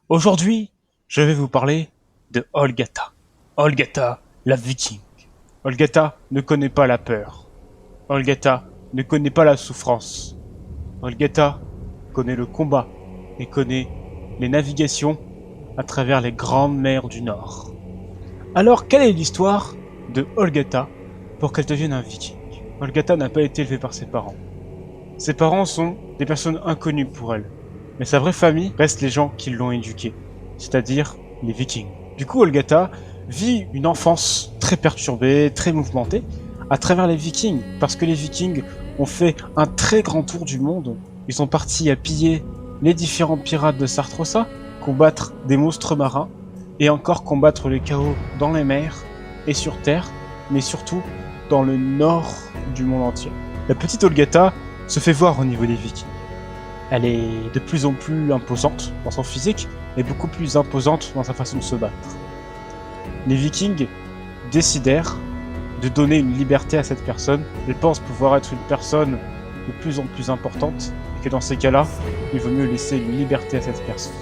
Aujourd'hui, je vais vous parler de Olgata. Olgata, la viking. Olgata ne connaît pas la peur. Olgata ne connaît pas la souffrance. Olgata connaît le combat et connaît les navigations à travers les grandes mers du Nord. Alors, quelle est l'histoire de Olgata pour qu'elle devienne un viking? Olgata n'a pas été élevée par ses parents. Ses parents sont des personnes inconnues pour elle. Mais sa vraie famille reste les gens qui l'ont éduquée, c'est-à-dire les Vikings. Du coup, Olgata vit une enfance très perturbée, très mouvementée, à travers les Vikings, parce que les Vikings ont fait un très grand tour du monde. Ils sont partis à piller les différents pirates de Sartrossa, combattre des monstres marins, et encore combattre le chaos dans les mers et sur Terre, mais surtout dans le nord du monde entier. La petite Olgata se fait voir au niveau des Vikings. Elle est de plus en plus imposante dans son physique et beaucoup plus imposante dans sa façon de se battre. Les Vikings décidèrent de donner une liberté à cette personne. Ils pensent pouvoir être une personne de plus en plus importante et que dans ces cas-là, il vaut mieux laisser une liberté à cette personne.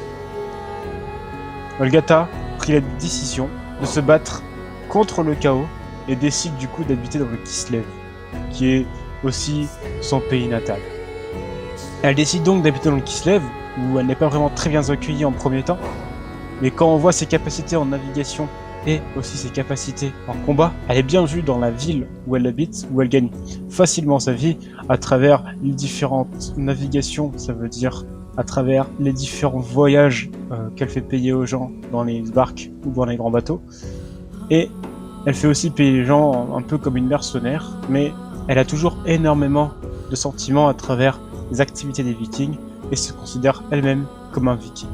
Olgata prit la décision de se battre contre le chaos et décide du coup d'habiter dans le Kislev, qui est aussi son pays natal. Elle décide donc d'habiter dans le Kislev, où elle n'est pas vraiment très bien accueillie en premier temps, mais quand on voit ses capacités en navigation et aussi ses capacités en combat, elle est bien vue dans la ville où elle habite, où elle gagne facilement sa vie à travers les différentes navigations, ça veut dire à travers les différents voyages qu'elle fait payer aux gens dans les barques ou dans les grands bateaux. Et elle fait aussi payer les gens un peu comme une mercenaire, mais elle a toujours énormément de sentiments à travers les activités des Vikings et se considère elle-même comme un Viking.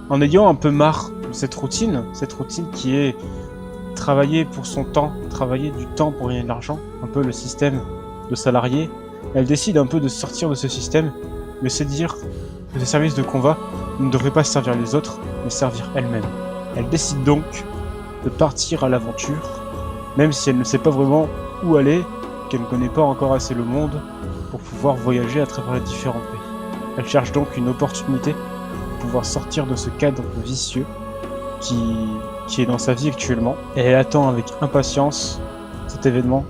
En ayant un peu marre de cette routine qui est travailler pour son temps, travailler du temps pour gagner de l'argent, un peu le système de salarié, elle décide un peu de sortir de ce système, de se dire que ces services de combat ne devraient pas servir les autres, mais servir elle-même. Elle décide donc de partir à l'aventure, même si elle ne sait pas vraiment où aller, qu'elle ne connaît pas encore assez le monde pour pouvoir voyager à travers les différents pays. Elle cherche donc une opportunité pour pouvoir sortir de ce cadre vicieux qui est dans sa vie actuellement, et elle attend avec impatience cet événement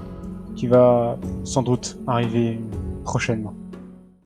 qui va sans doute arriver prochainement.